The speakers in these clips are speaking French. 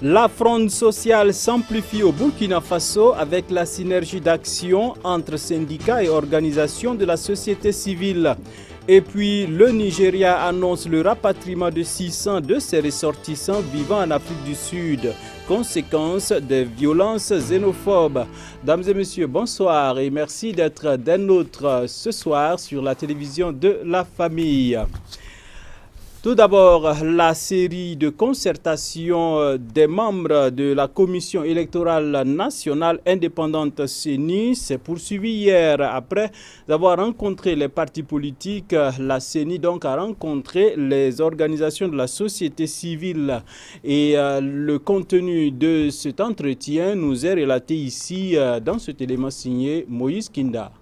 La fronde sociale s'amplifie au Burkina Faso avec la synergie d'action entre syndicats et organisations de la société civile. Et puis, le Nigeria annonce le rapatriement de 600 de ses ressortissants vivant en Afrique du Sud, conséquence des violences xénophobes. Dames et messieurs, bonsoir et merci d'être des nôtres ce soir sur la télévision de la famille. Tout d'abord, la série de concertation des membres de la Commission électorale nationale indépendante CENI s'est poursuivie hier. Après avoir rencontré les partis politiques, la CENI donc a rencontré les organisations de la société civile. Et le contenu de cet entretien nous est relaté ici dans cet élément signé Moïse Kinda.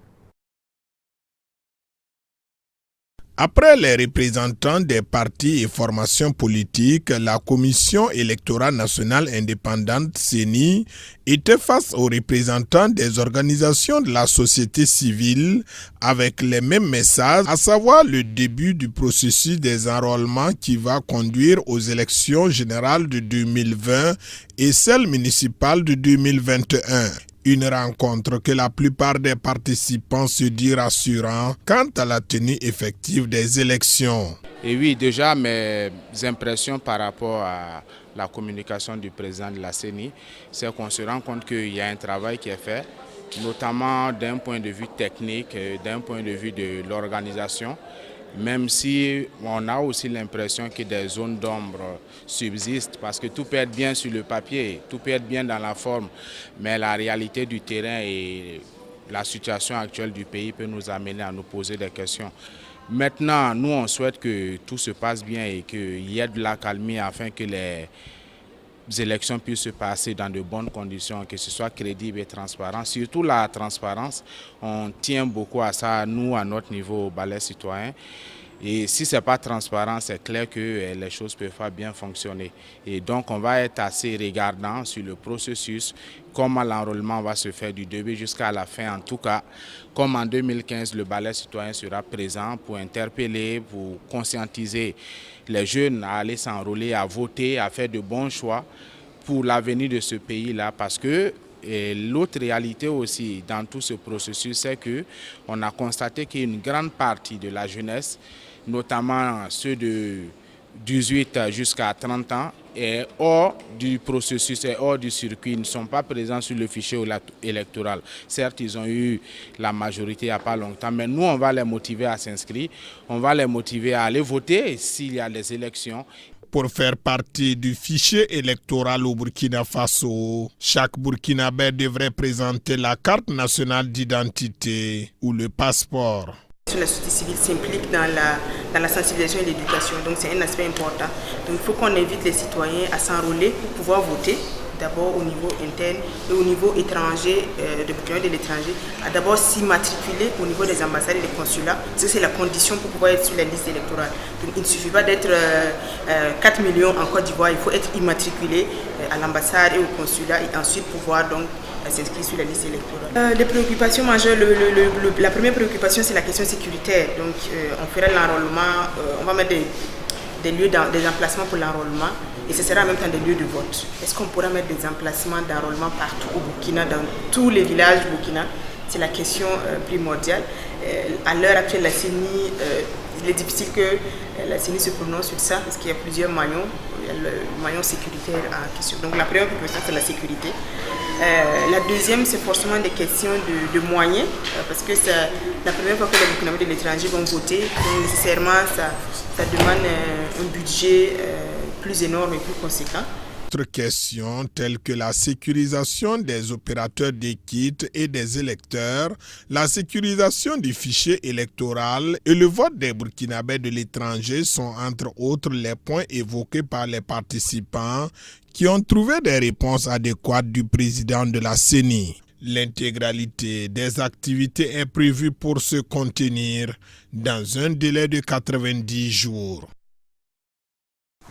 Après les représentants des partis et formations politiques, la Commission électorale nationale indépendante CENI était face aux représentants des organisations de la société civile avec les mêmes messages, à savoir le début du processus des enrôlements qui va conduire aux élections générales de 2020 et celles municipales de 2021. Une rencontre que la plupart des participants se disent rassurants quant à la tenue effective des élections. Et oui, déjà mes impressions par rapport à la communication du président de la CENI, c'est qu'on se rend compte qu'il y a un travail qui est fait, notamment d'un point de vue technique, d'un point de vue de l'organisation, même si on a aussi l'impression que des zones d'ombre subsistent, parce que tout peut être bien sur le papier, tout peut être bien dans la forme, mais la réalité du terrain et la situation actuelle du pays peut nous amener à nous poser des questions. Maintenant, nous on souhaite que tout se passe bien et qu'il y ait de l'accalmie afin que les élections puissent se passer dans de bonnes conditions, que ce soit crédible et transparent. Surtout la transparence, on tient beaucoup à ça, nous, à notre niveau, au Balai citoyen. Et si ce n'est pas transparent, c'est clair que les choses ne peuvent pas bien fonctionner. Et donc, on va être assez regardant sur le processus, comment l'enrôlement va se faire du début jusqu'à la fin. En tout cas, comme en 2015, le Balai citoyen sera présent pour interpeller, pour conscientiser les jeunes à aller s'enrôler, à voter, à faire de bons choix pour l'avenir de ce pays-là. Parce que l'autre réalité aussi dans tout ce processus, c'est qu'on a constaté qu'une grande partie de la jeunesse, notamment ceux de 18 jusqu'à 30 ans, est hors du processus et hors du circuit, ils ne sont pas présents sur le fichier électoral. Certes, ils ont eu la majorité il n'y a pas longtemps, mais nous, on va les motiver à s'inscrire, on va les motiver à aller voter s'il y a des élections. Pour faire partie du fichier électoral au Burkina Faso, chaque Burkinabé devrait présenter la carte nationale d'identité ou le passeport. La société civile s'implique dans la sensibilisation et l'éducation, donc c'est un aspect important. Donc il faut qu'on invite les citoyens à s'enrôler pour pouvoir voter, d'abord au niveau interne et au niveau étranger, de Burkina de l'étranger, à d'abord s'immatriculer au niveau des ambassades et des consulats. C'est la condition pour pouvoir être sur la liste électorale. Donc il ne suffit pas d'être 4 millions en Côte d'Ivoire, il faut être immatriculé à l'ambassade et au consulat et ensuite pouvoir donc s'inscrire sur la liste électorale. Les préoccupations majeures, la première préoccupation c'est la question sécuritaire. Donc on fera l'enrôlement, on va mettre des emplacements pour l'enrôlement et ce sera en même temps des lieux de vote. Est-ce qu'on pourra mettre des emplacements d'enrôlement partout au Burkina, dans tous les villages Burkina? C'est la question primordiale. À l'heure actuelle, la CENI, il est difficile que la CENI se prononce sur ça parce qu'il y a plusieurs maillons. Il y a le maillon sécuritaire en question. Donc la première question c'est la sécurité. La deuxième, c'est forcément des questions de moyens, parce que c'est la première fois que les Burkinabés de l'étranger vont voter, donc nécessairement ça demande un budget plus énorme et plus conséquent. D'autres questions telles que la sécurisation des opérateurs des kits et des électeurs, la sécurisation du fichier électoral et le vote des Burkinabés de l'étranger sont entre autres les points évoqués par les participants qui ont trouvé des réponses adéquates du président de la CENI. L'intégralité des activités est prévue pour se contenir dans un délai de 90 jours.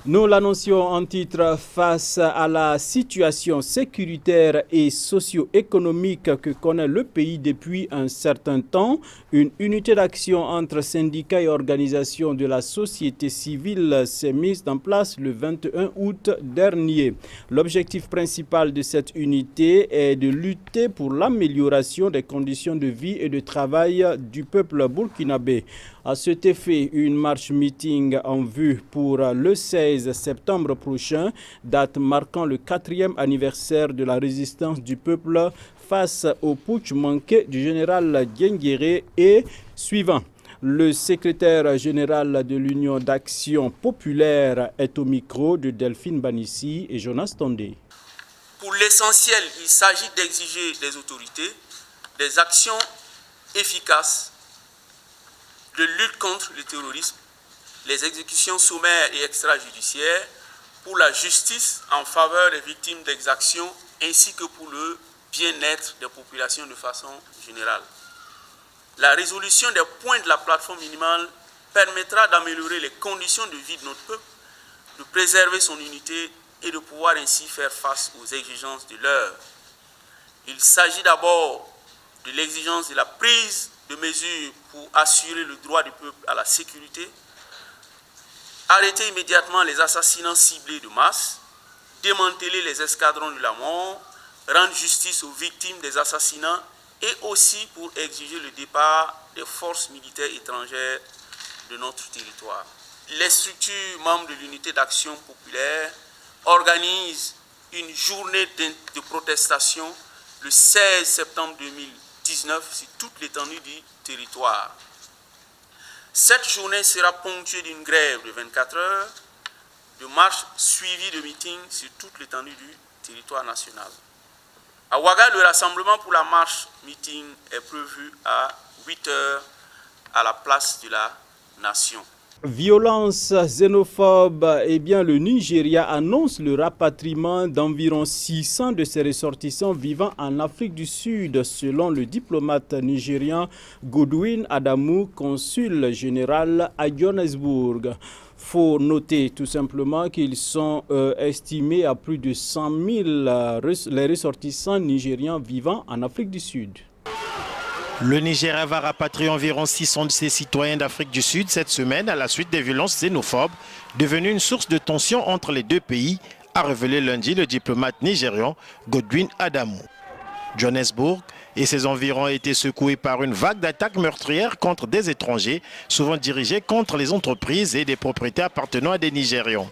Nous l'annoncions en titre face à la situation sécuritaire et socio-économique que connaît le pays depuis un certain temps. Une unité d'action entre syndicats et organisations de la société civile s'est mise en place le 21 août dernier. L'objectif principal de cette unité est de lutter pour l'amélioration des conditions de vie et de travail du peuple burkinabé. À cet effet, une marche-meeting en vue pour le 16 septembre prochain, date marquant le 4e anniversaire de la résistance du peuple face au putsch manqué du général Diendéré est suivant. Le secrétaire général de l'Union d'action populaire est au micro de Delphine Banissi et Jonas Tondé. Pour l'essentiel, il s'agit d'exiger des autorités des actions efficaces de lutte contre le terrorisme, les exécutions sommaires et extrajudiciaires, pour la justice en faveur des victimes d'exactions ainsi que pour le bien-être des populations de façon générale. La résolution des points de la plateforme minimale permettra d'améliorer les conditions de vie de notre peuple, de préserver son unité et de pouvoir ainsi faire face aux exigences de l'heure. Il s'agit d'abord de l'exigence de la prise de mesures pour assurer le droit du peuple à la sécurité, arrêter immédiatement les assassinats ciblés de masse, démanteler les escadrons de la mort, rendre justice aux victimes des assassinats et aussi pour exiger le départ des forces militaires étrangères de notre territoire. Les structures membres de l'unité d'action populaire organisent une journée de protestation le 16 septembre 2019 sur toute l'étendue du territoire. Cette journée sera ponctuée d'une grève de 24 heures, de marches suivies de meetings sur toute l'étendue du territoire national. À Ouaga, le rassemblement pour la marche meeting est prévu à 8 heures à la place de la Nation. Violence xénophobe, le Nigeria annonce le rapatriement d'environ 600 de ses ressortissants vivant en Afrique du Sud, selon le diplomate nigérian Godwin Adamu, consul général à Johannesburg. Faut noter tout simplement qu'ils sont estimés à plus de 100 000 les ressortissants nigérians vivant en Afrique du Sud. Le Nigeria va rapatrier environ 600 de ses citoyens d'Afrique du Sud cette semaine à la suite des violences xénophobes, devenues une source de tension entre les deux pays, a révélé lundi le diplomate nigérian Godwin Adamu. Johannesburg et ses environs ont été secoués par une vague d'attaques meurtrières contre des étrangers, souvent dirigées contre les entreprises et des propriétés appartenant à des Nigérians.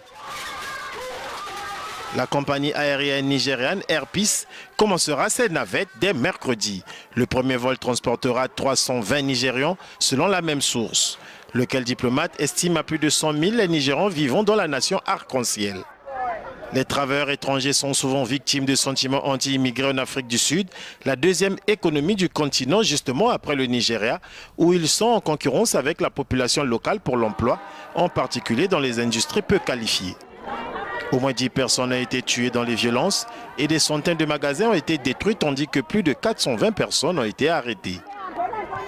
La compagnie aérienne nigériane Air Peace commencera ses navettes dès mercredi. Le premier vol transportera 320 Nigérians selon la même source. Lequel diplomate estime à plus de 100 000 les Nigérians vivant dans la nation arc-en-ciel. Les travailleurs étrangers sont souvent victimes de sentiments anti-immigrés en Afrique du Sud, la deuxième économie du continent justement après le Nigeria, où ils sont en concurrence avec la population locale pour l'emploi, en particulier dans les industries peu qualifiées. Au moins 10 personnes ont été tuées dans les violences et des centaines de magasins ont été détruits tandis que plus de 420 personnes ont été arrêtées.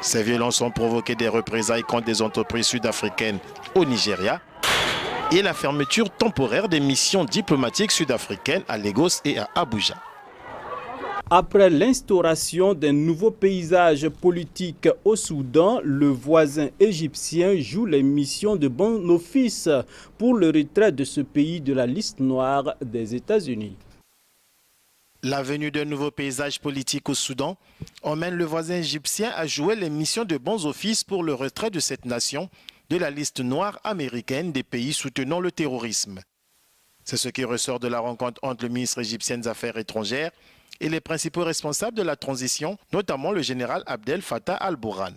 Ces violences ont provoqué des représailles contre des entreprises sud-africaines au Nigeria et la fermeture temporaire des missions diplomatiques sud-africaines à Lagos et à Abuja. Après l'instauration d'un nouveau paysage politique au Soudan, le voisin égyptien joue les missions de bon office pour le retrait de ce pays de la liste noire des États-Unis. La venue d'un nouveau paysage politique au Soudan emmène le voisin égyptien à jouer les missions de bons offices pour le retrait de cette nation de la liste noire américaine des pays soutenant le terrorisme. C'est ce qui ressort de la rencontre entre le ministre égyptien des Affaires étrangères et les principaux responsables de la transition, notamment le général Abdel Fattah al-Burhan.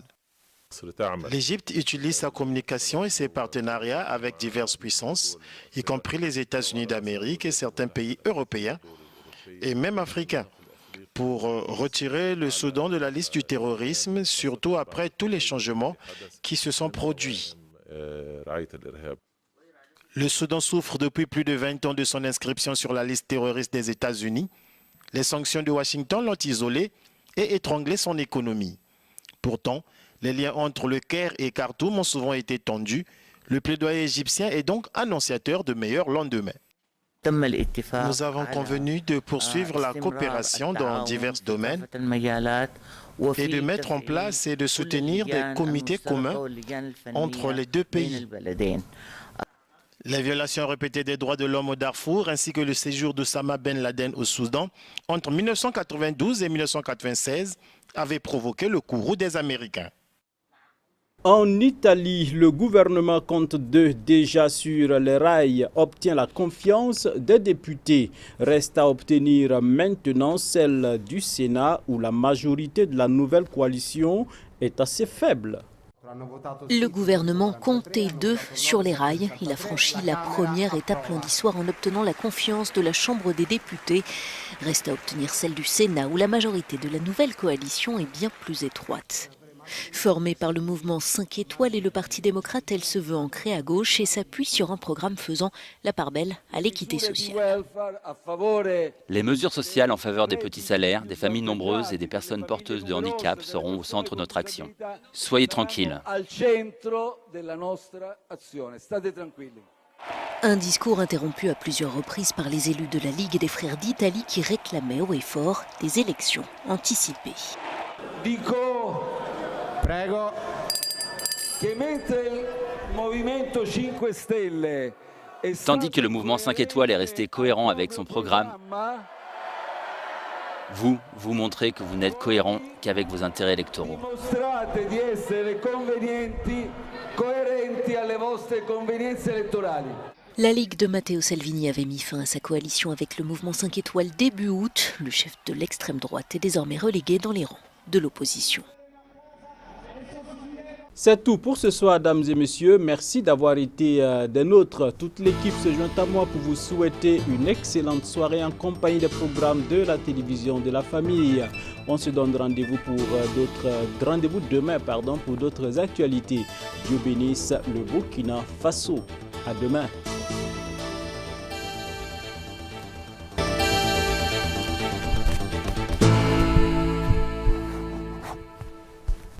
L'Égypte utilise sa communication et ses partenariats avec diverses puissances, y compris les États-Unis d'Amérique et certains pays européens, et même africains, pour retirer le Soudan de la liste du terrorisme, surtout après tous les changements qui se sont produits. Le Soudan souffre depuis plus de 20 ans de son inscription sur la liste terroriste des États-Unis. Les sanctions de Washington l'ont isolé et étranglé son économie. Pourtant, les liens entre le Caire et Khartoum ont souvent été tendus. Le plaidoyer égyptien est donc annonciateur de meilleurs lendemains. Nous avons convenu de poursuivre la coopération dans divers domaines et de mettre en place et de soutenir des comités communs entre les deux pays. Les violations répétées des droits de l'homme au Darfour ainsi que le séjour d'Oussama Ben Laden au Soudan entre 1992 et 1996 avaient provoqué le courroux des Américains. En Italie, le gouvernement Conte II, déjà sur les rails, obtient la confiance des députés. Reste à obtenir maintenant celle du Sénat où la majorité de la nouvelle coalition est assez faible. Le gouvernement Conte II sur les rails. Il a franchi la première étape lundi soir en obtenant la confiance de la Chambre des députés. Reste à obtenir celle du Sénat où la majorité de la nouvelle coalition est bien plus étroite. Formée par le mouvement 5 étoiles et le Parti démocrate, elle se veut ancrée à gauche et s'appuie sur un programme faisant la part belle à l'équité sociale. Les mesures sociales en faveur des petits salaires, des familles nombreuses et des personnes porteuses de handicap seront au centre de notre action. Soyez tranquilles. Un discours interrompu à plusieurs reprises par les élus de la Ligue des Frères d'Italie qui réclamaient haut et fort des élections anticipées. Tandis que le mouvement 5 étoiles est resté cohérent avec son programme, vous montrez que vous n'êtes cohérent qu'avec vos intérêts électoraux. La Ligue de Matteo Salvini avait mis fin à sa coalition avec le mouvement 5 étoiles début août. Le chef de l'extrême droite est désormais relégué dans les rangs de l'opposition. C'est tout pour ce soir, dames et messieurs. Merci d'avoir été des nôtres. Toute l'équipe se joint à moi pour vous souhaiter une excellente soirée en compagnie des programmes de la télévision de la famille. On se donne rendez-vous demain pour d'autres actualités. Dieu bénisse le Burkina Faso. À demain.